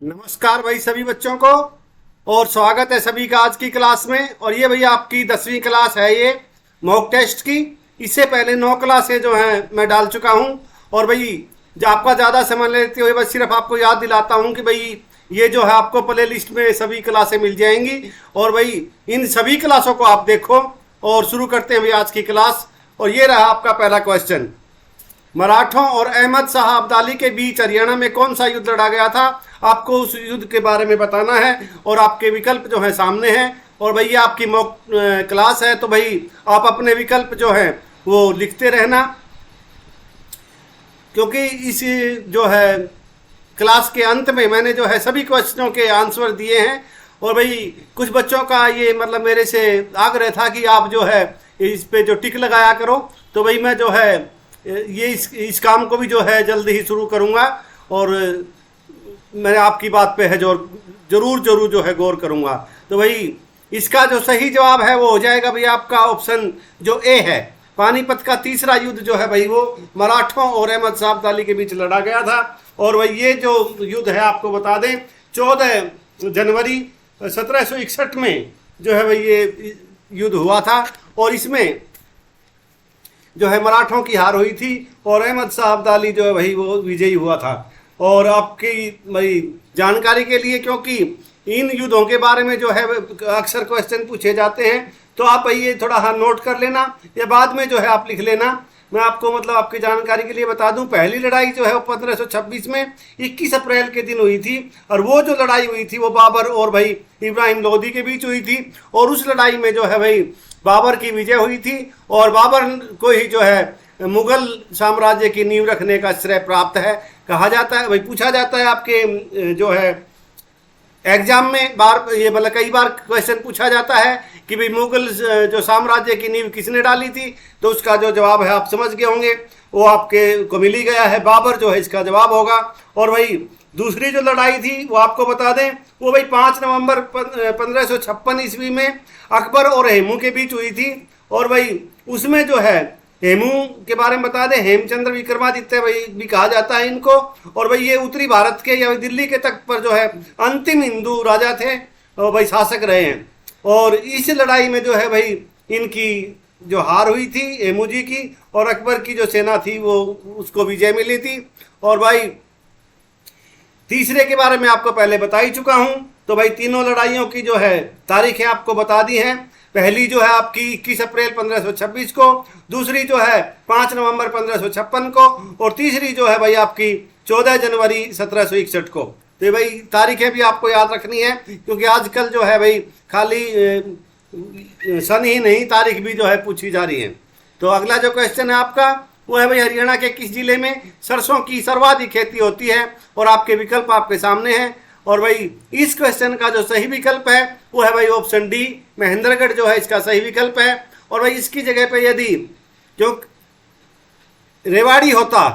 नमस्कार भाई सभी बच्चों को। और स्वागत है सभी का आज की क्लास में। और ये भैया आपकी 10वीं क्लास है, ये मॉक टेस्ट की। इससे पहले 9 क्लासें जो हैं मैं डाल चुका हूँ। और भाई जो आपका ज़्यादा समय लेते हुए बस सिर्फ आपको याद दिलाता हूँ कि भाई ये जो है आपको प्ले लिस्ट में सभी क्लासें मिल जाएंगी। और भाई इन सभी क्लासों को आप देखो। और शुरू करते हैं भाई आज की क्लास। और ये रहा आपका पहला क्वेश्चन। मराठों और अहमद शाह अब्दाली के बीच हरियाणा में कौन सा युद्ध लड़ा गया था? आपको उस युद्ध के बारे में बताना है और आपके विकल्प जो है सामने हैं। और भैया आपकी मॉक क्लास है तो भाई आप अपने विकल्प जो है वो लिखते रहना, क्योंकि इस जो है क्लास के अंत में मैंने जो है सभी क्वेश्चनों के आंसर दिए हैं। और भाई कुछ बच्चों का ये मतलब मेरे से आग्रह था कि आप जो है इस पे जो टिक लगाया करो। तो भाई मैं जो है ये इस काम को भी जो है जल्दी ही शुरू करूँगा। और मैं आपकी बात पे है जो जरूर जो है गौर करूँगा। तो भाई इसका जो सही जवाब है वो हो जाएगा भाई आपका ऑप्शन जो ए है। पानीपत का तीसरा युद्ध जो है भाई वो मराठों और अहमद शाह अब्दाली के बीच लड़ा गया था। और भाई ये जो युद्ध है आपको बता दें 14 जनवरी 1761 में जो है भाई ये युद्ध हुआ था। और इसमें जो है मराठों की हार हुई थी और अहमद शाह अब्दाली जो है भाई वो विजयी हुआ था। और आपकी भाई जानकारी के लिए, क्योंकि इन युद्धों के बारे में जो है अक्सर क्वेश्चन पूछे जाते हैं, तो आप भाई ये थोड़ा हाँ नोट कर लेना या बाद में जो है आप लिख लेना। मैं आपको मतलब आपकी जानकारी के लिए बता दूं, पहली लड़ाई जो है वो 1526 में 21 अप्रैल के दिन हुई थी। और वो जो लड़ाई हुई थी वो बाबर और भाई इब्राहिम लोदी के बीच हुई थी। और उस लड़ाई में जो है भाई बाबर की विजय हुई थी। और बाबर को ही जो है मुगल साम्राज्य की नींव रखने का श्रेय प्राप्त है कहा जाता है। भाई पूछा जाता है आपके जो है एग्जाम में ये मतलब कई बार क्वेश्चन पूछा जाता है कि भाई मुगल जो साम्राज्य की नींव किसने डाली थी, तो उसका जो जवाब है आप समझ गए होंगे, वो आपके को मिल ही गया है, बाबर जो है इसका जवाब होगा। और भाई दूसरी जो लड़ाई थी वो आपको बता दें, वो भाई 5 नवंबर 1556 ईस्वी में अकबर और हेमू के बीच हुई थी। और भाई उसमें जो है हेमू के बारे में बता दें, हेमचंद्र विक्रमादित्य भाई भी कहा जाता है इनको। और भाई ये उत्तरी भारत के या दिल्ली के तख्त पर जो है अंतिम हिंदू राजा थे और भाई शासक रहे हैं। और इस लड़ाई में जो है भाई इनकी जो हार हुई थी हेमू जी की, और अकबर की जो सेना थी वो उसको विजय मिली थी। और भाई तीसरे के बारे में आपको पहले बता ही चुका हूं। तो भाई तीनों लड़ाइयों की जो है तारीखें आपको बता दी हैं। पहली जो है आपकी 21 अप्रैल 1526 को, दूसरी जो है 5 नवंबर 1556 को, और तीसरी जो है भाई आपकी 14 जनवरी 1761 को। तो भाई तारीखें भी आपको याद रखनी है, क्योंकि आजकल जो है भाई खाली सन ही नहीं तारीख भी जो है पूछी जा रही है। तो अगला जो क्वेश्चन है आपका वो है भाई हरियाणा के किस जिले में सरसों की सर्वाधिक खेती होती है? और आपके विकल्प आपके सामने हैं। और भाई इस क्वेश्चन का जो सही विकल्प है वो है भाई ऑप्शन डी, महेंद्रगढ़ जो है इसका सही विकल्प है। और भाई इसकी जगह पे यदि जो रेवाड़ी होता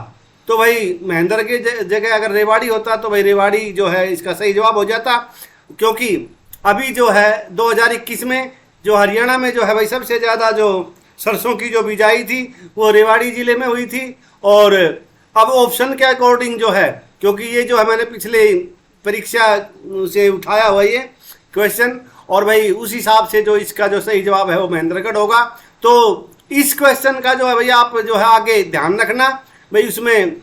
तो भाई महेंद्र की जगह अगर रेवाड़ी होता तो भाई रेवाड़ी जो है इसका सही जवाब हो जाता। क्योंकि अभी जो है 2021 में जो हरियाणा में जो है भाई सबसे ज़्यादा जो सरसों की जो बिजाई थी वो रेवाड़ी ज़िले में हुई थी। और अब ऑप्शन के अकॉर्डिंग जो है, क्योंकि ये जो है मैंने पिछले परीक्षा से उठाया हुआ ये क्वेश्चन, और भाई उस हिसाब से जो इसका जो सही जवाब है वो महेंद्रगढ़ होगा। तो इस क्वेश्चन का जो है भैया आप जो है आगे ध्यान रखना। भाई उसमें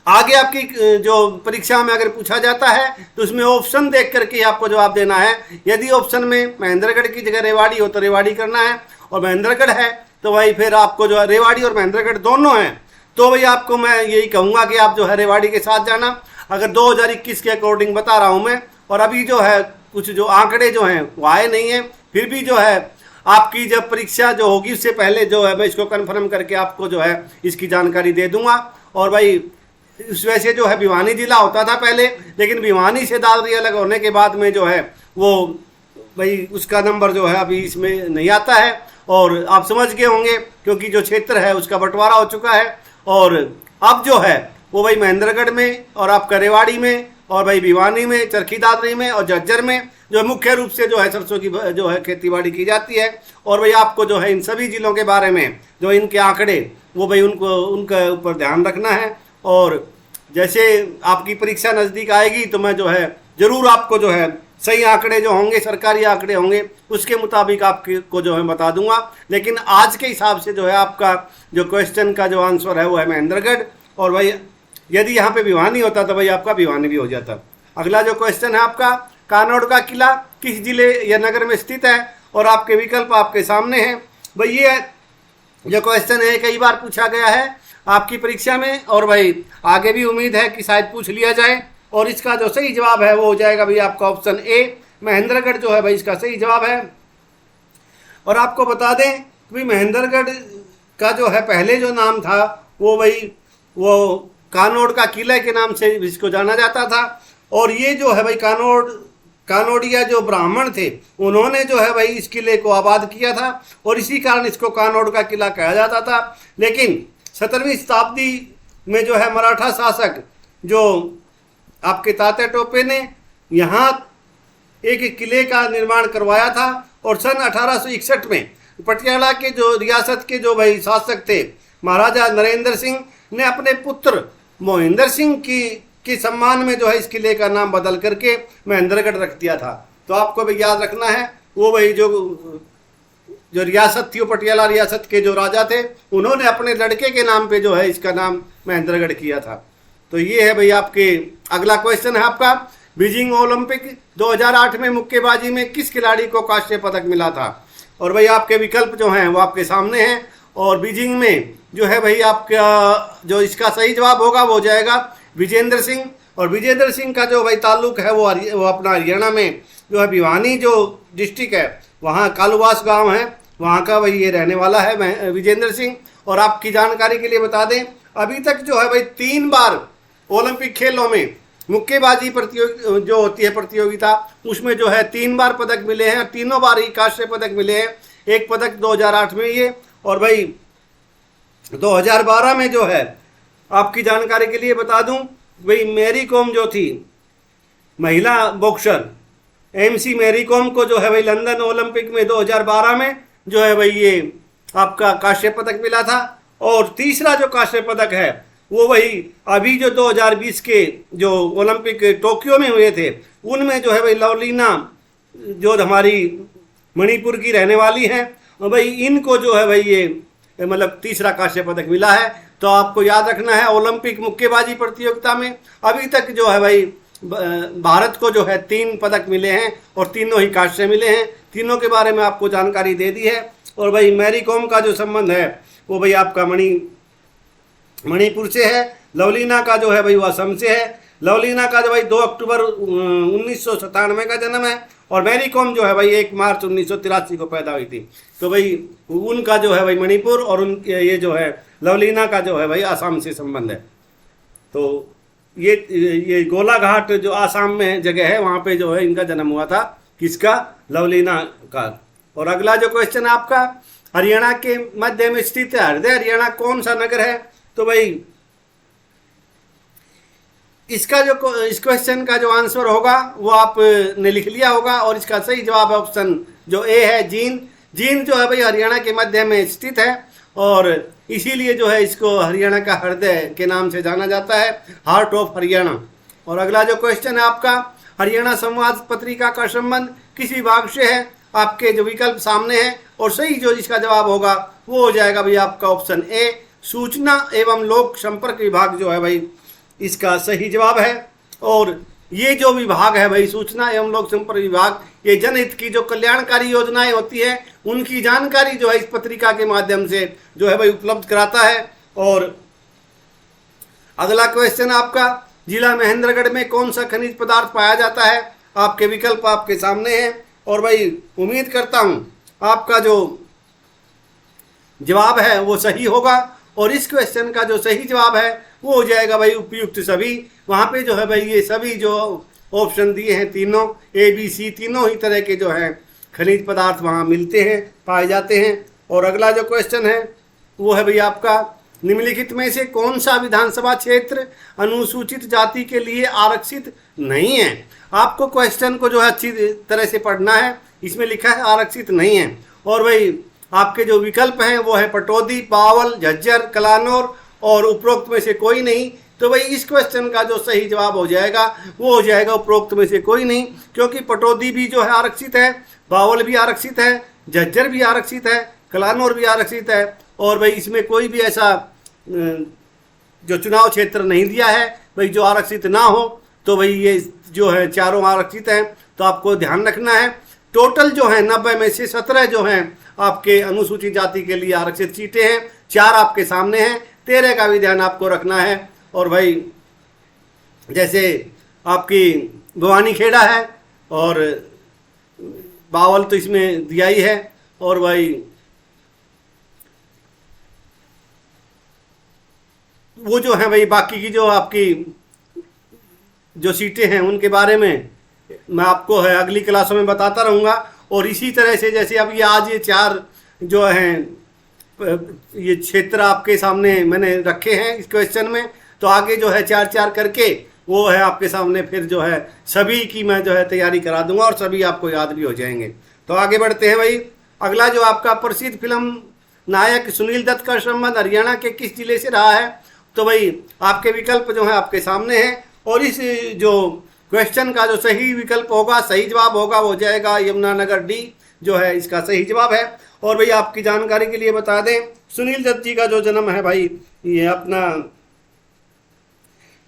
आगे आपकी जो परीक्षा में अगर पूछा जाता है तो उसमें ऑप्शन देख करके आपको जवाब देना है। यदि ऑप्शन में महेंद्रगढ़ की जगह रेवाड़ी हो तो रेवाड़ी करना है, और महेंद्रगढ़ है तो भाई फिर आपको जो है रेवाड़ी और महेंद्रगढ़ दोनों हैं तो भाई आपको मैं यही कहूँगा कि आप जो है रेवाड़ी के साथ जाना। अगर 2021 के अकॉर्डिंग बता रहा हूँ मैं, और अभी जो है कुछ जो आंकड़े जो हैं वो आए नहीं हैं, फिर भी जो है आपकी जब परीक्षा जो होगी उससे पहले जो है मैं इसको कंफर्म करके आपको जो है इसकी जानकारी दे दूंगा। और भाई इस वजह से जो है भिवानी जिला होता था पहले, लेकिन भिवानी से दादरी अलग होने के बाद में जो है वो भाई उसका नंबर जो है अभी इसमें नहीं आता है। और आप समझ गए होंगे क्योंकि जो क्षेत्र है उसका बंटवारा हो चुका है। और अब जो है वो भाई महेंद्रगढ़ में और आपका रेवाड़ी में और भाई भिवानी में, चरखी दादरी में और झज्जर में जो मुख्य रूप से जो है सरसों की जो है खेती बाड़ी की जाती है। और भाई आपको जो है इन सभी जिलों के बारे में जो इनके आंकड़े वो भाई उनके ऊपर ध्यान रखना है। और जैसे आपकी परीक्षा नज़दीक आएगी तो मैं जो है ज़रूर आपको जो है सही आंकड़े जो होंगे, सरकारी आंकड़े होंगे, उसके मुताबिक आपको जो है बता दूंगा। लेकिन आज के हिसाब से जो है आपका जो क्वेश्चन का जो आंसर है वो है महेंद्रगढ़। और भाई यदि यहाँ पे भिवानी होता तो भाई आपका भिवानी भी हो जाता। अगला जो क्वेश्चन है आपका, कानौड़ का किला किस जिले या नगर में स्थित है, और आपके विकल्प आपके सामने हैं। भाई ये जो क्वेश्चन है कई बार पूछा गया है आपकी परीक्षा में, और भाई आगे भी उम्मीद है कि शायद पूछ लिया जाए। और इसका जो सही जवाब है वो हो जाएगा भाई आपका ऑप्शन ए, महेंद्रगढ़ जो है भाई इसका सही जवाब है। और आपको बता दें कि महेंद्रगढ़ का जो है पहले जो नाम था वो भाई वो कानौड़ का किला के नाम से इसको जाना जाता था। और ये जो है भाई कानौड़िया जो ब्राह्मण थे उन्होंने जो है भाई इस किले को आबाद किया था, और इसी कारण इसको कानौड़ का किला कहा जाता था। लेकिन 17वीं शताब्दी में जो है मराठा शासक जो आपके तात्या टोपे ने यहाँ एक किले का निर्माण करवाया था, और सन 1861 में पटियाला के जो रियासत के जो भाई शासक थे महाराजा नरेंद्र सिंह ने अपने पुत्र मोहिंदर सिंह के सम्मान में जो है इस किले का नाम बदल करके महेंद्रगढ़ रख दिया था। तो आपको भी याद रखना है वो भाई जो रियासत थी वो पटियाला रियासत के जो राजा थे उन्होंने अपने लड़के के नाम पे जो है इसका नाम महेंद्रगढ़ किया था। तो ये है भाई आपके अगला क्वेश्चन है आपका, बीजिंग ओलंपिक 2008 में मुक्केबाजी में किस खिलाड़ी को कांस्य पदक मिला था। और भाई आपके विकल्प जो हैं वो आपके सामने हैं। और बीजिंग में जो है भाई आपका जो इसका सही जवाब होगा वो हो जाएगा विजेंद्र सिंह। और विजेंद्र सिंह का जो भाई ताल्लुक है वो अपना हरियाणा में जो है भिवानी जो डिस्ट्रिक्ट है वहाँ कालूवास गांव है, वहाँ का भाई ये रहने वाला है विजेंद्र सिंह। और आपकी जानकारी के लिए बता दें अभी तक जो है भाई 3 बार ओलंपिक खेलों में मुक्केबाजी जो होती है प्रतियोगिता उसमें जो है 3 बार पदक मिले हैं, तीनों बार ही कांस्य पदक मिले हैं। एक पदक 2008 में ये, और भाई 2012 में जो है आपकी जानकारी के लिए बता दूं भाई मैरी कॉम जो थी महिला बॉक्सर MC मैरी कॉम को जो है भाई लंदन ओलंपिक में 2012 में जो है भाई ये आपका कांस्य पदक मिला था। और तीसरा जो कांस्य पदक है वो वही अभी जो 2020 के जो ओलंपिक टोक्यो में हुए थे उनमें जो है भाई लवलीना जो हमारी मणिपुर की रहने वाली हैं, और भाई इनको जो है भाई ये मतलब तीसरा कांस्य पदक मिला है। तो आपको याद रखना है ओलंपिक मुक्केबाजी प्रतियोगिता में अभी तक जो है भाई भारत को जो है 3 पदक मिले हैं और तीनों ही कांस्य मिले हैं। तीनों के बारे में आपको जानकारी दे दी है। और भाई मैरी कॉम का जो संबंध है वो भाई आपका मणिपुर से है, लवलीना का जो है भाई वो असम से है। लवलीना का जो भाई 2 अक्टूबर 1997 का जन्म है, और मैरी कॉम जो है भाई 1 मार्च 1983 को पैदा हुई थी। तो भाई उनका जो है भाई मणिपुर और उनके ये जो है लवलीना का जो है भाई आसाम से संबंध है। तो ये गोलाघाट जो आसाम में जगह है वहाँ पे जो है इनका जन्म हुआ था, किसका, लवलीना का। और अगला जो क्वेश्चन आपका, हरियाणा के मध्य में स्थित है हृदय हरियाणा कौन सा नगर है। तो भाई इसका जो इस क्वेश्चन का जो आंसर होगा वो आपने लिख लिया होगा, और इसका सही जवाब ऑप्शन जो ए है जींद। जींद जो है भाई हरियाणा के मध्य में स्थित है, और इसीलिए जो है इसको हरियाणा का हृदय के नाम से जाना जाता है, हार्ट ऑफ हरियाणा। और अगला जो क्वेश्चन है आपका, हरियाणा संवाद पत्रिका का संबंध किस विभाग से है। आपके जो विकल्प सामने हैं, और सही जो इसका जवाब होगा वो हो जाएगा भाई आपका ऑप्शन ए, सूचना एवं लोक संपर्क विभाग जो है भाई इसका सही जवाब है। और ये जो विभाग है भाई सूचना एवं लोक संपर्क विभाग, ये जनहित की जो कल्याणकारी योजनाएं होती है उनकी जानकारी जो है इस पत्रिका के माध्यम से जो है भाई उपलब्ध कराता है। और अगला क्वेश्चन आपका, जिला महेंद्रगढ़ में कौन सा खनिज पदार्थ पाया जाता है। आपके विकल्प आपके सामने हैं, और भाई उम्मीद करता हूं आपका जो जवाब है वो सही होगा। और इस क्वेश्चन का जो सही जवाब है वो हो जाएगा भाई उपयुक्त सभी। वहाँ पे जो है भाई ये सभी जो ऑप्शन दिए हैं तीनों ABC, तीनों ही तरह के जो हैं खनिज पदार्थ वहाँ मिलते हैं, पाए जाते हैं। और अगला जो क्वेश्चन है वो है भाई आपका, निम्नलिखित में से कौन सा विधानसभा क्षेत्र अनुसूचित जाति के लिए आरक्षित नहीं है। आपको क्वेश्चन को जो है अच्छी तरह से पढ़ना है, इसमें लिखा है आरक्षित नहीं है। और भाई आपके जो विकल्प हैं वो है पटौदी, पावल, झज्जर, कलानौर, और उपरोक्त में से कोई नहीं। तो भाई इस क्वेश्चन का जो सही जवाब हो जाएगा वो हो जाएगा उपरोक्त में से कोई नहीं, क्योंकि पटौदी भी जो है आरक्षित है, बावल भी आरक्षित है, झज्जर भी आरक्षित है, कलानौर भी आरक्षित है। और भाई इसमें कोई भी ऐसा जो चुनाव क्षेत्र नहीं दिया है भाई जो आरक्षित ना हो। तो भाई ये जो है चारों आरक्षित हैं, तो आपको ध्यान रखना है। टोटल जो है 90 में से 17 जो हैं आपके अनुसूचित जाति के लिए आरक्षित सीटें हैं, 4 आपके सामने हैं, 13 का भी ध्यान आपको रखना है। और भाई जैसे आपकी भवानी खेड़ा है और बावल तो इसमें दिया ही है, और भाई वो जो है भाई बाकी की जो आपकी जो सीटें हैं उनके बारे में मैं आपको है अगली क्लासों में बताता रहूँगा। और इसी तरह से जैसे अब ये आज ये 4 जो हैं ये क्षेत्र आपके सामने मैंने रखे हैं इस क्वेश्चन में, तो आगे जो है 4-4 करके वो है आपके सामने फिर जो है सभी की मैं जो है तैयारी करा दूंगा और सभी आपको याद भी हो जाएंगे। तो आगे बढ़ते हैं भाई। अगला जो आपका प्रसिद्ध फिल्म नायक सुनील दत्त का संबंध हरियाणा के किस जिले से रहा है? तो भाई आपके विकल्प जो है आपके सामने हैं, और इस जो क्वेश्चन का जो सही विकल्प होगा, सही जवाब होगा, वो हो जाएगा यमुनानगर, डी जो है इसका सही जवाब है। और भाई आपकी जानकारी के लिए बता दें, सुनील दत्त जी का जो जन्म है भाई ये अपना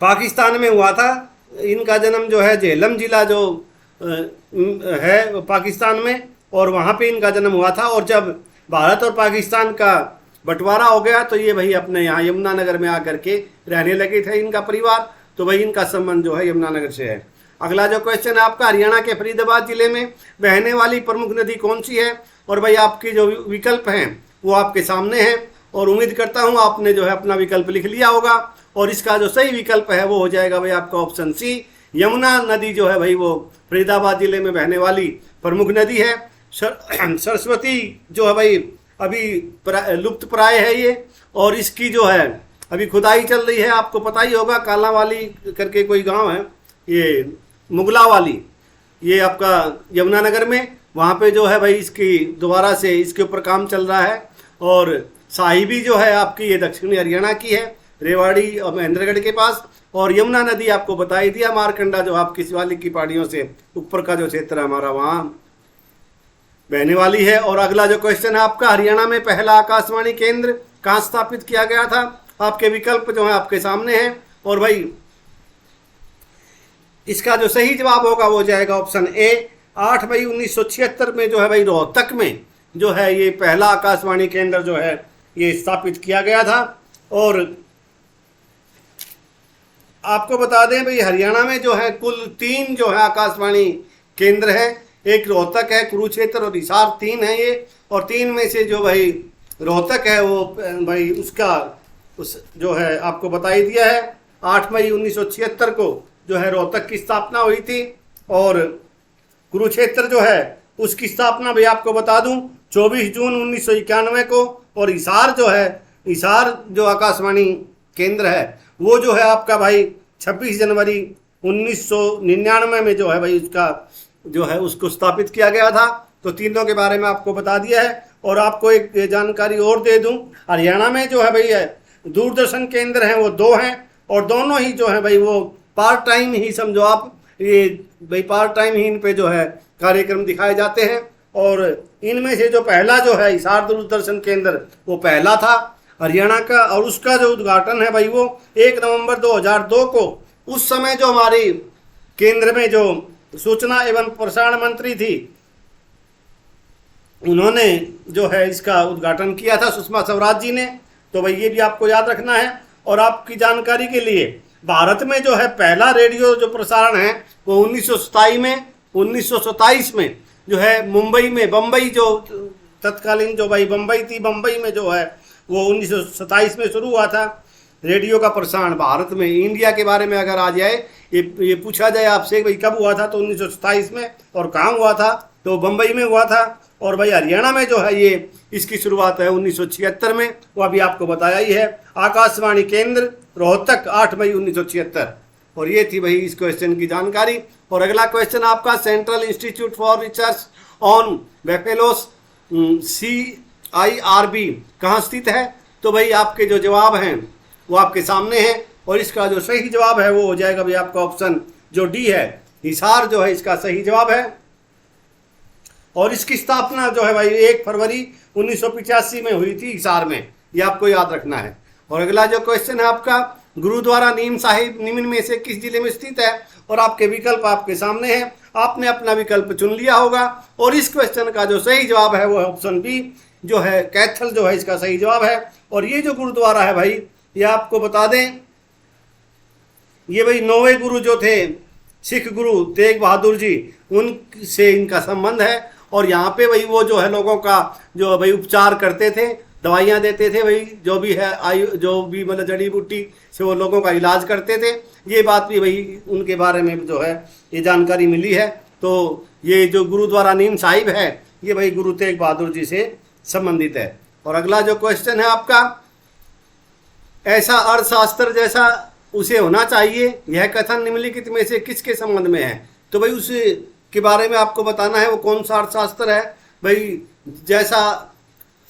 पाकिस्तान में हुआ था। इनका जन्म जो है झेलम जिला जो है पाकिस्तान में, और वहाँ पे इनका जन्म हुआ था। और जब भारत और पाकिस्तान का बंटवारा हो गया तो ये भाई अपने यहाँ यमुनानगर में आकर के रहने लगे थे इनका परिवार। तो भाई इनका संबंध जो है यमुनानगर से है। अगला जो क्वेश्चन है आपका, हरियाणा के फरीदाबाद जिले में बहने वाली प्रमुख नदी कौन सी है? और भाई आपके जो विकल्प हैं वो आपके सामने हैं, और उम्मीद करता हूँ आपने जो है अपना विकल्प लिख लिया होगा। और इसका जो सही विकल्प है वो हो जाएगा भाई आपका ऑप्शन सी, यमुना नदी जो है भाई वो फरीदाबाद जिले में बहने वाली प्रमुख नदी है। सरस्वती जो है भाई अभी लुप्त प्राय है ये, और इसकी जो है अभी खुदाई चल रही है। आपको पता ही होगा, कालावाली करके कोई गांव है ये मुगलावाली, ये आपका यमुनानगर में, वहाँ पे जो है भाई इसकी दोबारा से इसके ऊपर काम चल रहा है। और साहिबी जो है आपकी ये दक्षिणी हरियाणा की है, रेवाड़ी और महेंद्रगढ़ के पास। और यमुना नदी आपको बता ही दिया, मारकंडा जो आपकी शिवालिक की पहाड़ियों से ऊपर का जो क्षेत्र है हमारा वहाँ बहने वाली है। और अगला जो क्वेश्चन है आपका, हरियाणा में पहला आकाशवाणी केंद्र कहाँ स्थापित किया गया था? आपके विकल्प जो है आपके सामने हैं, और भाई इसका जो सही जवाब होगा वो जाएगा ऑप्शन ए, 8 मई 1976 में जो है भाई रोहतक में जो है ये पहला आकाशवाणी केंद्र जो है ये स्थापित किया गया था। और आपको बता दें भाई हरियाणा में जो है कुल 3 जो है आकाशवाणी केंद्र है, एक रोहतक है, कुरुक्षेत्र और हिसार, 3 है ये। और 3 में से जो भाई रोहतक है वो भाई उसका उस जो है आपको बता ही दिया है, 8 मई 1976 को जो है रोहतक की स्थापना हुई थी। और कुरुक्षेत्र जो है उसकी स्थापना भी आपको बता दूं 24 जून 1991 को। और हिसार जो है, हिसार जो आकाशवाणी केंद्र है वो जो है आपका भाई 26 जनवरी 1999 में जो है भाई उसका जो है उसको स्थापित किया गया था। तो तीनों के बारे में आपको बता दिया है। और आपको एक जानकारी और दे दूं, हरियाणा में जो है भाई दूरदर्शन केंद्र हैं वो 2 हैं, और दोनों ही जो है भाई वो पार्ट टाइम ही समझो आप, ये भाई पार्ट टाइम ही इन पे जो है कार्यक्रम दिखाए जाते हैं। और इनमें से जो पहला जो है हिसार दूरदर्शन केंद्र वो पहला था हरियाणा का, और उसका जो उद्घाटन है भाई वो 1 नवंबर 2002 को, उस समय जो हमारी केंद्र में जो सूचना एवं प्रसारण मंत्री थी उन्होंने जो है इसका उद्घाटन किया था, सुषमा स्वराज जी ने। तो भाई ये भी आपको याद रखना है। और आपकी जानकारी के लिए भारत में जो है पहला रेडियो जो प्रसारण है वो 1927 में जो है मुंबई में, बम्बई जो तत्कालीन जो भाई बम्बई थी, बम्बई में जो है वो 1927 में शुरू हुआ था रेडियो का प्रसारण भारत में। इंडिया के बारे में अगर आ जाए, ये पूछा जाए आपसे भाई कब हुआ था, तो 1927 में। और कहाँ हुआ था, तो बम्बई में हुआ था। और भाई हरियाणा में जो है ये इसकी शुरुआत है 1976 में, वो अभी आपको बताया ही है। आकाशवाणी केंद्र रोहतक 8 मई 1976। और ये थी भाई इस क्वेश्चन की जानकारी। और अगला क्वेश्चन आपका, central institute for research on buffaloes CIRB कहाँ स्थित है? तो भाई आपके जो जवाब हैं वो आपके सामने हैं। और इसका जो सही जवाब है वो हो जाएगा भाई आपका ऑप्शन जो डी है, हिसार जो है इसका सही जवाब है। और इसकी स्थापना जो है भाई 1 फरवरी 1985 में हुई थी हिसार में, ये आपको याद रखना है। और अगला जो क्वेश्चन है आपका, गुरुद्वारा नीम साहिब निम्न में से किस जिले में स्थित है, और आपके विकल्प आपके सामने हैं, आपने अपना विकल्प चुन लिया होगा। और इस क्वेश्चन का जो सही जवाब है वो है ऑप्शन बी जो है कैथल जो है इसका सही जवाब है। और ये जो गुरुद्वारा है भाई, ये आपको बता दें, ये भाई 9वें गुरु जो थे सिख गुरु तेग बहादुर जी, उनसे इनका संबंध है। और यहाँ पे भाई वो जो है लोगों का जो भाई उपचार करते थे, दवाइयाँ देते थे भाई, जो भी है जो भी मतलब जड़ी बूटी से वो लोगों का इलाज करते थे। ये बात भी भाई उनके बारे में जो है ये जानकारी मिली है। तो ये जो गुरुद्वारा नीम साहिब है ये भाई गुरु तेग बहादुर जी से संबंधित है। और अगला जो क्वेश्चन है आपका, ऐसा अर्थशास्त्र जैसा उसे होना चाहिए, यह कथन निम्नलिखित में से किसके संबंध में है। तो भाई उस के बारे में आपको बताना है वो कौन सा अर्थशास्त्र है भाई। जैसा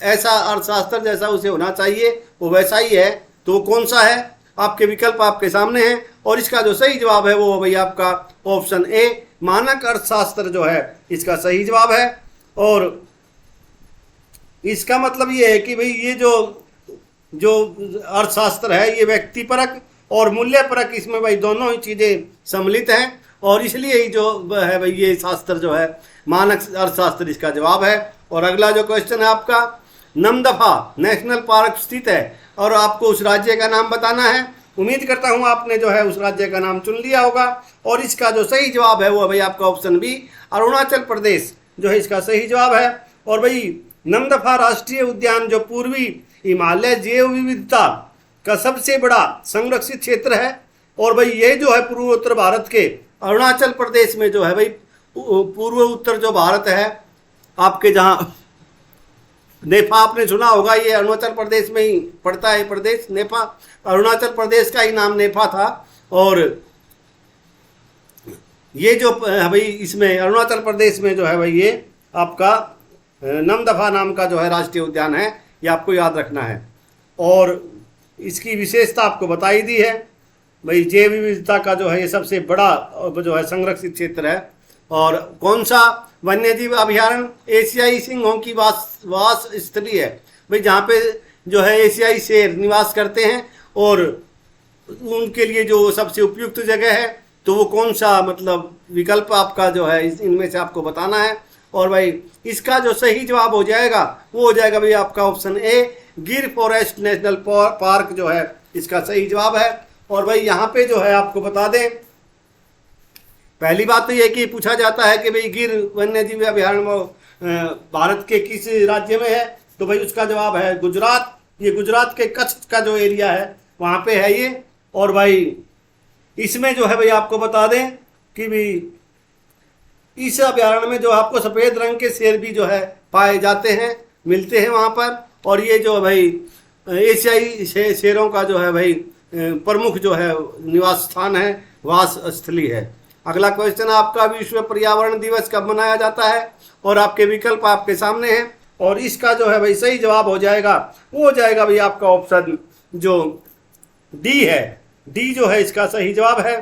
ऐसा अर्थशास्त्र जैसा उसे होना चाहिए वो वैसा ही है, तो कौन सा है, आपके विकल्प आपके सामने हैं। और इसका जो सही जवाब है वो भाई आपका ऑप्शन ए मानक अर्थशास्त्र जो है इसका सही जवाब है। और इसका मतलब ये है कि भाई ये जो अर्थशास्त्र है ये व्यक्तिपरक और मूल्यपरक, इसमें भाई दोनों ही चीज़ें सम्मिलित हैं। और इसलिए ही जो है भाई ये शास्त्र जो है मानक अर्थशास्त्र इसका जवाब है। और अगला जो क्वेश्चन है आपका, नमदफा नेशनल पार्क स्थित है और आपको उस राज्य का नाम बताना है। उम्मीद करता हूँ आपने जो है उस राज्य का नाम चुन लिया होगा। और इसका जो सही जवाब है वो भाई आपका ऑप्शन बी अरुणाचल प्रदेश जो है इसका सही जवाब है। और भाई नमदफा राष्ट्रीय उद्यान जो पूर्वी हिमालय जैव विविधता का सबसे बड़ा संरक्षित क्षेत्र है। और भाई ये जो है पूर्वोत्तर भारत के अरुणाचल प्रदेश में जो है भाई, पूर्व उत्तर जो भारत है आपके, जहाँ नेपा आपने सुना होगा, ये अरुणाचल प्रदेश में ही पड़ता है प्रदेश नेपा। अरुणाचल प्रदेश का ही नाम नेपा था। और ये जो भाई इसमें अरुणाचल प्रदेश में जो है भाई ये आपका नमदफा नाम का जो है राष्ट्रीय उद्यान है, ये आपको याद रखना है। और इसकी विशेषता आपको बताई दी है भाई, जैव विविधता का जो है ये सबसे बड़ा जो है संरक्षित क्षेत्र है। और कौन सा वन्यजीव अभयारण्य एशियाई सिंहों की वास स्थली है भाई, जहाँ पे जो है एशियाई शेर निवास करते हैं और उनके लिए जो सबसे उपयुक्त जगह है, तो वो कौन सा मतलब विकल्प आपका जो है इनमें से आपको बताना है। और भाई इसका जो सही जवाब हो जाएगा वो हो जाएगा भाई आपका ऑप्शन ए गिर फॉरेस्ट नेशनल पार्क जो है इसका सही जवाब है। और भाई यहाँ पे जो है आपको बता दें, पहली बात तो ये कि पूछा जाता है कि भाई गिर वन्यजीव अभयारण्य भारत के किस राज्य में है, तो भाई उसका जवाब है गुजरात। ये गुजरात के कच्छ का जो एरिया है वहाँ पे है ये। और भाई इसमें जो है भाई आपको बता दें कि भाई इस अभयारण्य में जो आपको सफ़ेद रंग के शेर भी जो है पाए जाते हैं, मिलते हैं वहाँ पर। और ये जो भाई एशियाई शेरों का जो है भाई प्रमुख जो है निवास स्थान है, वास स्थली है। अगला क्वेश्चन आपका, विश्व पर्यावरण दिवस कब मनाया जाता है, और आपके विकल्प आपके सामने हैं। और इसका जो है भाई सही जवाब हो जाएगा वो हो जाएगा भाई आपका ऑप्शन जो डी है, डी जो है इसका सही जवाब है।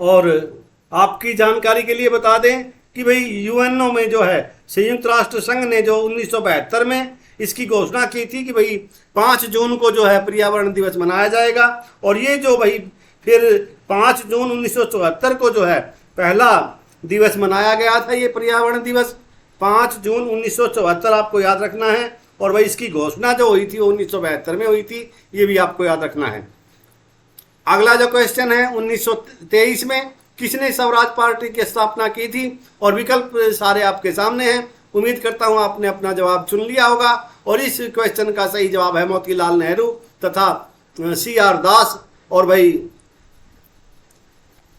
और आपकी जानकारी के लिए बता दें कि भाई यूएनओ में जो है संयुक्त राष्ट्र संघ ने जो 1972 में इसकी घोषणा की थी कि भाई 5 जून को जो है पर्यावरण दिवस मनाया जाएगा। और ये जो भाई फिर 5 जून 1974 को जो है पहला दिवस मनाया गया था, ये पर्यावरण दिवस 5 जून 1974 आपको याद रखना है। और भाई इसकी घोषणा जो हुई थी वो 1972 में हुई थी, ये भी आपको याद रखना है। अगला जो क्वेश्चन है, 1923 में किसने स्वराज पार्टी की स्थापना की थी, और विकल्प सारे आपके सामने हैं। उम्मीद करता हूं आपने अपना जवाब चुन लिया होगा। और इस क्वेश्चन का सही जवाब है मोतीलाल नेहरू तथा CR दास। और भाई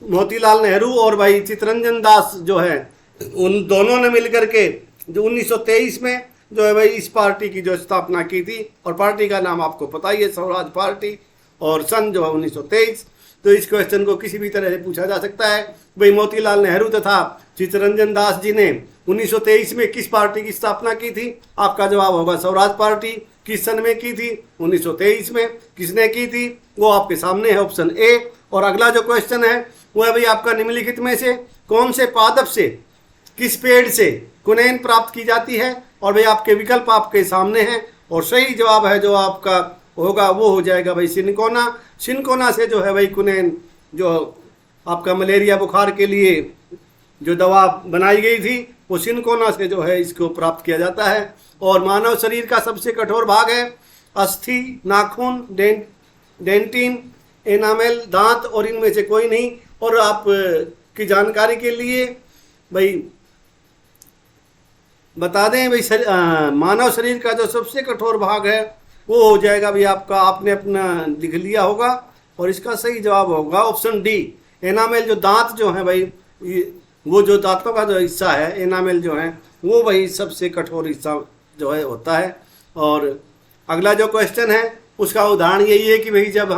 मोतीलाल नेहरू और भाई चित्तरंजन दास जो है उन दोनों ने मिलकर के जो 1923 में जो है भाई इस पार्टी की जो स्थापना की थी। और पार्टी का नाम आपको पता ही है, स्वराज पार्टी, और सन जो है 1923। तो इस क्वेश्चन को किसी भी तरह से पूछा जा सकता है भाई मोतीलाल नेहरू तथा चित्तरंजन दास जी ने 1923 में किस पार्टी की स्थापना की थी। आपका जवाब होगा स्वराज पार्टी। किस सन में की थी? 1923 में। किसने की थी? वो आपके सामने है ऑप्शन ए। और अगला जो क्वेश्चन है वो है भाई आपका, निम्नलिखित में से कौन से पादप से, किस पेड़ से कुनैन प्राप्त की जाती है? और भाई आपके विकल्प आपके सामने हैं और सही जवाब है जो आपका होगा वो हो जाएगा भाई सिनकोना। सिनकोना से जो है भाई कुनैन, जो आपका मलेरिया बुखार के लिए जो दवा बनाई गई थी, वो सिनकोना से जो है इसको प्राप्त किया जाता है। और मानव शरीर का सबसे कठोर भाग है अस्थि, नाखून, डेंटिन, एनामेल, दांत, और इनमें से कोई नहीं। और आप की जानकारी के लिए भाई बता दें भाई मानव शरीर का जो सबसे कठोर भाग है वो हो जाएगा भाई आपका, आपने अपना लिख लिया होगा और इसका सही जवाब होगा ऑप्शन डी, एनामेल। जो दांत जो है भाई, वो जो दांतों का जो हिस्सा है एनामेल जो है, वो वही सबसे कठोर हिस्सा जो है होता है। और अगला जो क्वेश्चन है उसका उदाहरण यही है कि भाई जब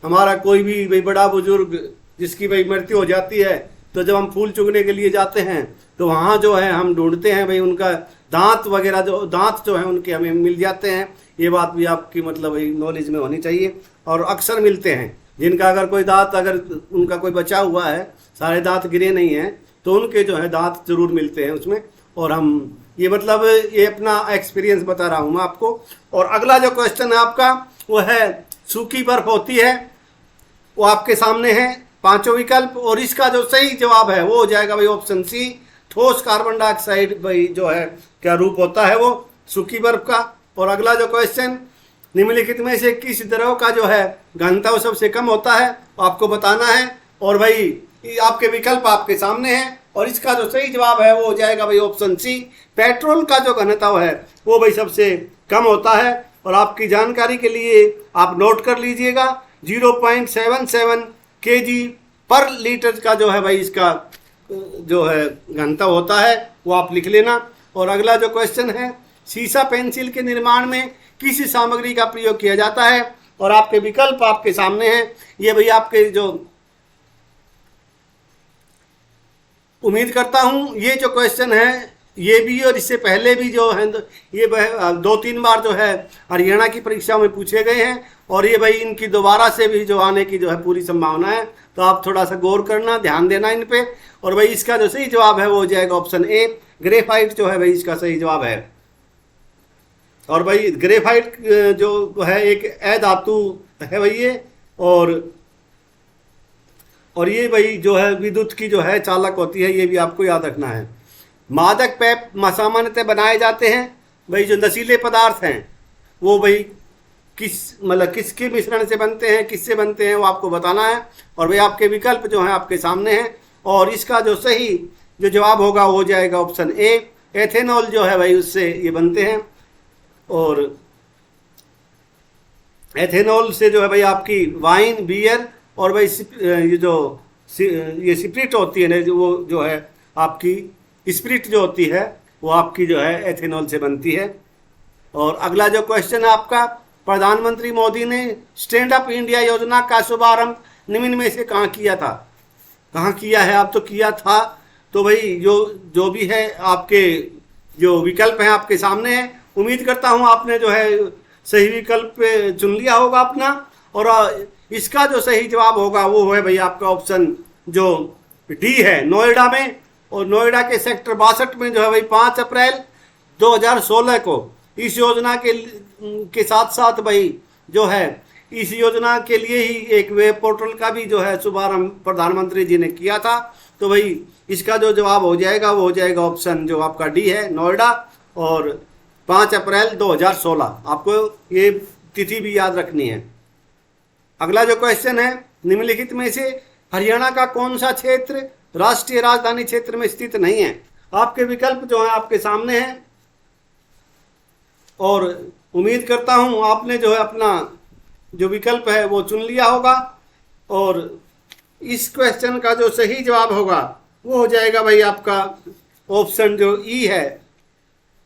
हमारा कोई भी भाई बड़ा बुजुर्ग जिसकी भाई मृत्यु हो जाती है, तो जब हम फूल चुगने के लिए जाते हैं तो वहाँ जो है हम ढूंढते हैं भाई उनका दांत वगैरह, जो दांत जो है उनके हमें मिल जाते हैं। ये बात भी आपकी मतलब भाई नॉलेज में होनी चाहिए। और अक्सर मिलते हैं जिनका अगर कोई दांत, अगर उनका कोई बचा हुआ है, सारे दांत गिरे नहीं हैं, तो उनके जो है दांत जरूर मिलते हैं उसमें। और हम ये मतलब ये अपना एक्सपीरियंस बता रहा हूँ मैं आपको। और अगला जो क्वेश्चन है आपका वो है, सूखी बर्फ होती है, वो आपके सामने है पांचों विकल्प, और इसका जो सही जवाब है वो हो जाएगा भाई ऑप्शन सी, ठोस कार्बन डाइऑक्साइड भाई जो है क्या रूप होता है वो सूखी बर्फ का। और अगला जो क्वेश्चन, निम्नलिखित में से किस द्रव का जो है घनत्व सबसे कम होता है, आपको बताना है। और भाई आपके विकल्प आपके सामने हैं और इसका जो सही जवाब है वो हो जाएगा भाई ऑप्शन सी, पेट्रोल का जो घनत्व है वो भाई सबसे कम होता है। और आपकी जानकारी के लिए आप नोट कर लीजिएगा, 0.77 kg पर लीटर का जो है भाई इसका जो है घनत्व होता है, वो आप लिख लेना। और अगला जो क्वेश्चन है, सीसा पेंसिल के निर्माण में किस सामग्री का प्रयोग किया जाता है? और आपके विकल्प आपके सामने हैं। ये भाई आपके जो, उम्मीद करता हूं ये जो क्वेश्चन है ये भी और इससे पहले भी जो है ये 2-3 बार जो है हरियाणा की परीक्षा में पूछे गए हैं, और ये भाई इनकी दोबारा से भी जो आने की जो है पूरी संभावना है। तो आप थोड़ा सा गौर करना, ध्यान देना इन पे। और भाई इसका जो सही जवाब है वो हो जाएगा ऑप्शन ए, ग्रेफाइट जो है भाई इसका सही जवाब है। और भाई ग्रेफाइट जो है एक अधातु है भाई ये, और ये भाई जो है विद्युत की जो है चालक होती है, ये भी आपको याद रखना है। मादक पेय सामान्यतः बनाए जाते हैं भाई, जो नशीले पदार्थ हैं वो भाई किसके मिश्रण से बनते हैं, किससे बनते हैं वो आपको बताना है। और भाई आपके विकल्प जो हैं आपके सामने हैं और इसका जो सही जो जवाब होगा वो हो जाएगा ऑप्शन ए, एथेनॉल जो है भाई उससे ये बनते हैं। और एथेनॉल से जो है भाई आपकी वाइन, बियर और भाई ये जो ये स्पिरिट होती है ना, वो जो है आपकी स्पिरिट जो होती है वो आपकी जो है एथेनॉल से बनती है। और अगला जो क्वेश्चन है आपका, प्रधानमंत्री मोदी ने स्टैंड अप इंडिया योजना का शुभारंभ निम्न में से कहाँ किया था? कहाँ किया है? आप तो किया था। तो भाई जो भी है आपके जो विकल्प हैं आपके सामने हैं। उम्मीद करता हूँ आपने जो है सही विकल्प चुन लिया होगा अपना। और इसका जो सही जवाब होगा वो है भाई आपका ऑप्शन जो डी है, नोएडा में। और नोएडा के सेक्टर 62 में जो है भाई 5 अप्रैल 2016 को इस योजना के साथ साथ भाई जो है इस योजना के लिए ही एक वेब पोर्टल का भी जो है शुभारंभ प्रधानमंत्री जी ने किया था। तो भाई इसका जो जवाब हो जाएगा वो हो जाएगा ऑप्शन जो आपका डी है, नोएडा। और 5 अप्रैल 2016 आपको ये तिथि भी याद रखनी है। अगला जो क्वेश्चन है, निम्नलिखित में से हरियाणा का कौन सा क्षेत्र राष्ट्रीय राजधानी क्षेत्र में स्थित नहीं है? आपके विकल्प जो है आपके सामने हैं और उम्मीद करता हूं आपने जो है अपना जो विकल्प है वो चुन लिया होगा। और इस क्वेश्चन का जो सही जवाब होगा वो हो जाएगा भाई आपका ऑप्शन जो ई है,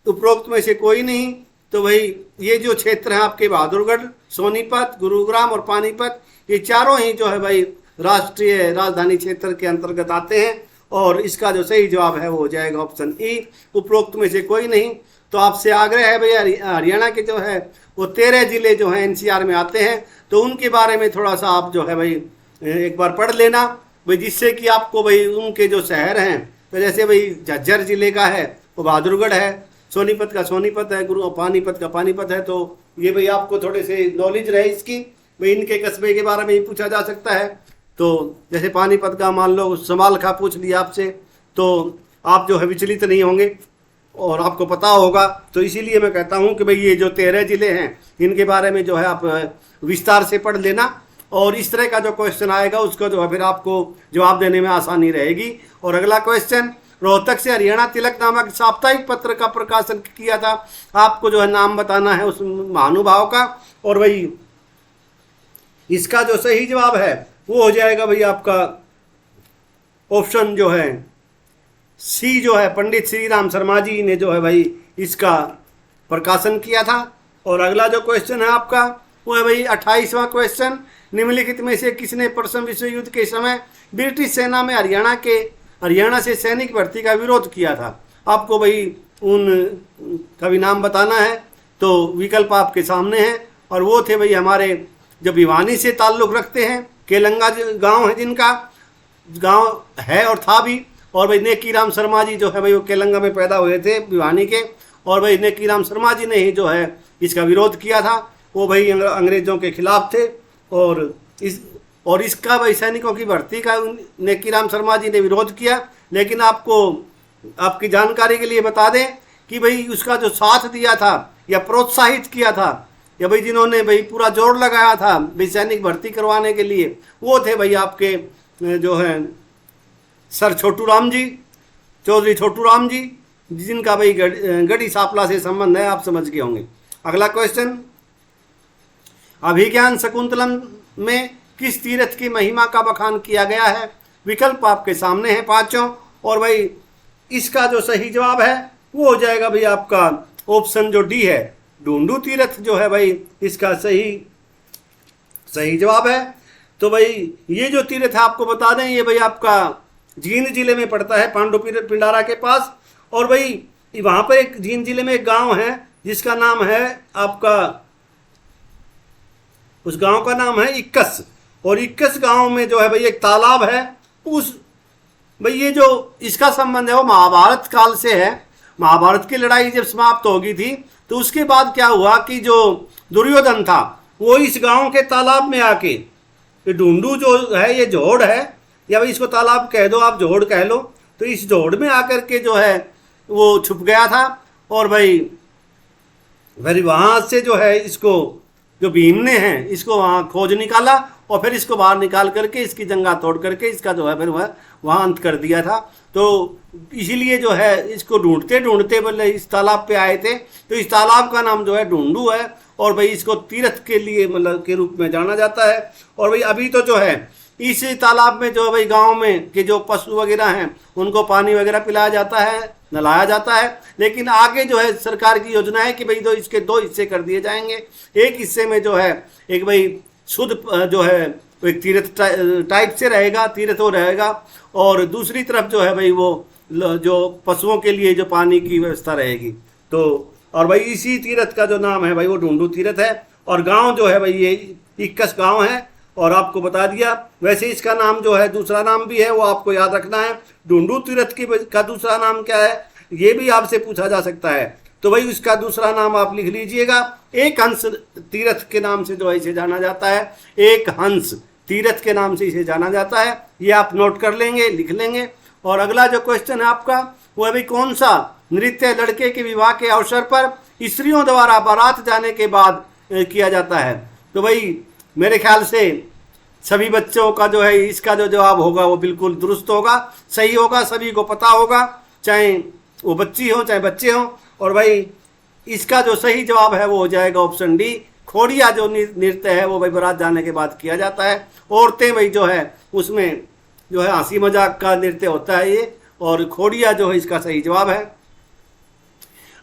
उपरोक्त में से कोई नहीं। तो भाई ये जो क्षेत्र है आपके बहादुरगढ़, सोनीपत, गुरुग्राम और पानीपत, ये चारों ही जो है भाई राष्ट्रीय राजधानी क्षेत्र के अंतर्गत आते हैं। और इसका जो सही जवाब है वो हो जाएगा ऑप्शन ई, उपरोक्त में से कोई नहीं। तो आपसे आग्रह है भाई हरियाणा के जो है वो 13 जिले जो हैं एनसीआर में आते हैं। तो उनके बारे में थोड़ा सा आप जो है भाई एक बार पढ़ लेना भाई, जिससे कि आपको भाई उनके जो शहर हैं, तो जैसे भाई झज्जर जिले का है वो बहादुरगढ़ है, सोनीपत का सोनीपत है, पानीपत का पानीपत है। तो ये भाई आपको थोड़े से नॉलेज रहे इसकी भाई, इनके कस्बे के बारे में ही पूछा जा सकता है। तो जैसे पानीपत का मान लो समाल खा पूछ लिया आपसे, तो आप जो है विचलित नहीं होंगे और आपको पता होगा। तो इसीलिए मैं कहता हूँ कि भाई ये जो 13 जिले हैं इनके बारे में जो है आप विस्तार से पढ़ लेना, और इस तरह का जो क्वेश्चन आएगा उसका जो है फिर आपको जवाब देने में आसानी रहेगी। और अगला क्वेश्चन, रोहतक से हरियाणा तिलक नामक साप्ताहिक पत्र का प्रकाशन किया था, आपको जो है नाम बताना है उस महानुभाव का। और भाई इसका जो सही जवाब है वो हो जाएगा भाई आपका ऑप्शन जो है सी जो है, पंडित श्री राम शर्मा जी ने जो है भाई इसका प्रकाशन किया था। और अगला जो क्वेश्चन है आपका वो है भाई 28वां क्वेश्चन, निम्नलिखित में से किसने प्रथम विश्व युद्ध के समय ब्रिटिश सेना में हरियाणा से सैनिक भर्ती का विरोध किया था। आपको भाई उन का भी नाम बताना है। तो विकल्प आपके सामने हैं, और वो थे भाई हमारे जो भिवानी से ताल्लुक़ रखते हैं, केलंगा गांव है जिनका गांव है और था भी। और भाई नेकीराम शर्मा जी जो है भाई वो केलंगा में पैदा हुए थे भिवानी के, और भाई नेकीराम शर्मा जी ने ही जो है इसका विरोध किया था। वो भाई अंग्रेज़ों के खिलाफ थे, और इसका भाई सैनिकों की भर्ती का नेकीराम शर्मा जी ने विरोध किया। लेकिन आपको आपकी जानकारी के लिए बता दें कि भाई उसका जो साथ दिया था या प्रोत्साहित किया था या भाई जिन्होंने भाई पूरा जोर लगाया था भाई सैनिक भर्ती करवाने के लिए, वो थे भाई आपके जो है सर छोटू राम जी, चौधरी छोटू राम जी, जिनका भाई गढ़ी सापला से संबंध है, आप समझ गए होंगे। अगला क्वेश्चन, अभिज्ञान शकुंतलम में किस तीर्थ की महिमा का बखान किया गया है? विकल्प आपके सामने हैं पांचों, और भाई इसका जो सही जवाब है वो हो जाएगा भाई आपका ऑप्शन जो डी है, ढूंढू तीर्थ जो है भाई इसका सही जवाब है। तो भाई ये जो तीर्थ है आपको बता दें, ये भाई आपका जींद जिले में पड़ता है, पांडु पिंडारा के पास। और भाई वहाँ पर एक जींद जिले में एक गांव है जिसका नाम है आपका, उस गांव का नाम है इक्कस, और इक्कस गांव में जो है भाई एक तालाब है। उस भाई ये जो इसका संबंध है वो महाभारत काल से है। महाभारत की लड़ाई जब समाप्त हो गई थी तो उसके बाद क्या हुआ कि जो दुर्योधन था वो इस गांव के तालाब में आके, ये ढूंढू जो है ये जोड़ है, या भाई इसको तालाब कह दो आप, जोड़ कह लो, तो इस जोड़ में आकर के जो है वो छुप गया था। और भाई फिर वहाँ से जो है इसको जो भीम ने हैं इसको वहाँ खोज निकाला, और फिर इसको बाहर निकाल करके इसकी जंगा तोड़ करके इसका जो है फिर वहाँ अंत कर दिया था। तो इसीलिए जो है इसको ढूंढते ढूंढते बोले इस तालाब पे आए थे। तो इस तालाब का नाम जो है ढूंढू है, और भाई इसको तीर्थ के लिए मतलब के रूप में जाना जाता है। और भाई अभी तो जो है इस तालाब में जो है भाई गाँव में के जो पशु वगैरह हैं उनको पानी वगैरह पिलाया जाता है, नलाया जाता है। लेकिन आगे जो है सरकार की योजना है कि भाई इसके दो हिस्से कर दिए जाएंगे। एक हिस्से में जो है एक भाई शुद्ध जो है एक तीर्थ टाइप से रहेगा, तीर्थ हो रहेगा, और दूसरी तरफ जो है भाई वो जो पशुओं के लिए जो पानी की व्यवस्था रहेगी। तो और भाई इसी तीर्थ का जो नाम है भाई वो ढूंढू तीर्थ है, और गांव जो है भाई ये इक्कस गांव है, और आपको बता दिया। वैसे इसका नाम जो है दूसरा नाम भी है, वो आपको याद रखना है। ढूंढू तीर्थ का दूसरा नाम क्या है ये भी आपसे पूछा जा सकता है। तो भाई इसका दूसरा नाम आप लिख लीजिएगा, एक हंस तीर्थ के नाम से जो है इसे जाना जाता है। एक हंस तीर्थ के नाम से इसे जाना जाता है, ये आप नोट कर लेंगे, लिख लेंगे। और अगला जो क्वेश्चन है आपका वो है भाई कौन सा नृत्य लड़के के विवाह के अवसर पर स्त्रियों द्वारा बारात जाने के बाद किया जाता है? तो भाई मेरे ख्याल से सभी बच्चों का जो है इसका जो जवाब होगा वो बिल्कुल दुरुस्त होगा, सही होगा, सभी को पता होगा, चाहे वो बच्ची हो चाहे बच्चे हों। और भाई इसका जो सही जवाब है वो हो जाएगा ऑप्शन डी, खोड़िया जो नृत्य है वो भाई बारात जाने के बाद किया जाता है। औरतें भाई जो है उसमें जो है हंसी मजाक का नृत्य होता है ये, और खोड़िया जो है इसका सही जवाब है।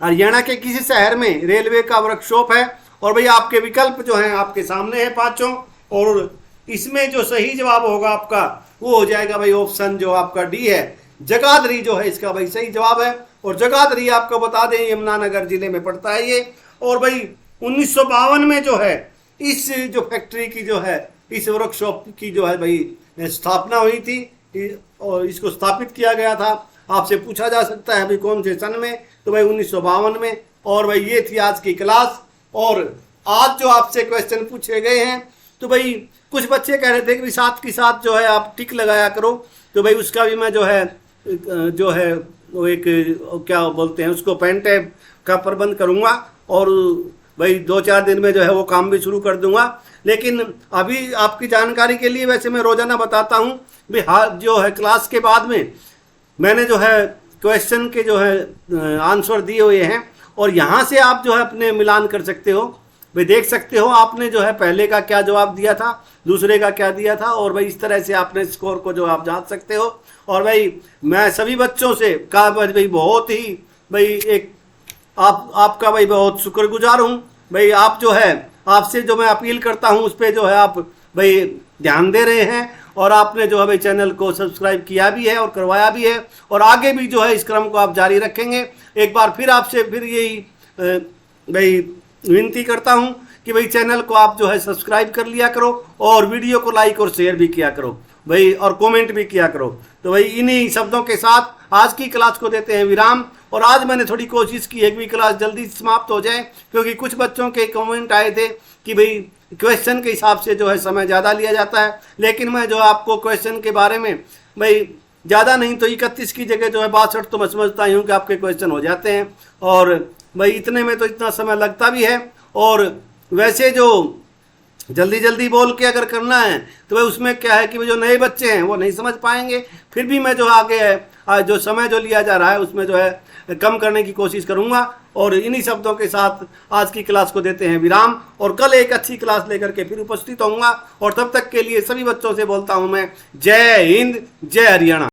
हरियाणा के किसी शहर में रेलवे का वर्कशॉप है, और भाई आपके विकल्प जो हैं आपके सामने हैं पांचों, और इसमें जो सही जवाब होगा आपका वो हो जाएगा भाई ऑप्शन जो आपका डी है, जगाधरी जो है इसका भाई सही जवाब है। और जगाधरी आपको बता दें यमुनानगर जिले में पड़ता है ये। और भाई 1952 में जो है इस जो फैक्ट्री की जो है, इस वर्कशॉप की जो है भाई स्थापना हुई थी और इसको स्थापित किया गया था। आपसे पूछा जा सकता है भाई कौन से सन में, तो भाई 1952 में। और भाई ये थी आज की क्लास। और आज जो आपसे क्वेश्चन पूछे गए हैं, तो भाई कुछ बच्चे कह रहे थे कि साथ के साथ जो है आप टिक लगाया करो, तो भाई उसका भी मैं जो है वो एक क्या बोलते हैं उसको, पेन टैब का प्रबंध करूँगा और भाई 2-4 दिन में जो है वो काम भी शुरू कर दूंगा। लेकिन अभी आपकी जानकारी के लिए वैसे मैं रोजाना बताता हूँ भाई, हाँ जो है क्लास के बाद में मैंने जो है क्वेश्चन के जो है आंसर दिए हुए हैं और यहाँ से आप जो है अपने मिलान कर सकते हो भाई, देख सकते हो आपने जो है पहले का क्या जवाब दिया था, दूसरे का क्या दिया था, और भाई इस तरह से आपने स्कोर को जो आप जांच सकते हो। और भाई मैं सभी बच्चों से कहा भाई बहुत ही भाई एक आपका भाई बहुत शुक्रगुजार हूँ भाई। आप जो है आपसे जो मैं अपील करता हूँ उस पर जो है आप भाई ध्यान दे रहे हैं और आपने जो है भाई चैनल को सब्सक्राइब किया भी है और करवाया भी है और आगे भी जो है इस क्रम को आप जारी रखेंगे। एक बार फिर आपसे फिर यही भाई विनती करता हूँ कि भाई चैनल को आप जो है सब्सक्राइब कर लिया करो और वीडियो को लाइक और शेयर भी किया करो भाई, और कमेंट भी किया करो। तो भाई इन्हीं शब्दों के साथ आज की क्लास को देते हैं विराम। और आज मैंने थोड़ी कोशिश की है कि क्लास जल्दी समाप्त हो जाए, क्योंकि कुछ बच्चों के कमेंट आए थे कि भाई क्वेश्चन के हिसाब से जो है समय ज़्यादा लिया जाता है, लेकिन मैं जो आपको क्वेश्चन के बारे में भाई ज़्यादा नहीं तो 31 की जगह जो है 62 तो मैं समझता ही हूँ कि आपके क्वेश्चन हो जाते हैं। और भाई इतने में तो इतना समय लगता भी है। और वैसे जो जल्दी जल्दी बोल के अगर करना है तो भाई उसमें क्या है कि जो नए बच्चे हैं वो नहीं समझ पाएंगे। फिर भी मैं जो आगे है जो समय जो लिया जा रहा है उसमें जो है कम करने की कोशिश करूंगा। और इन्हीं शब्दों के साथ आज की क्लास को देते हैं विराम और कल एक अच्छी क्लास लेकर के फिर उपस्थित होऊंगा। और तब तक के लिए सभी बच्चों से बोलता हूं मैं जय हिंद, जय हरियाणा।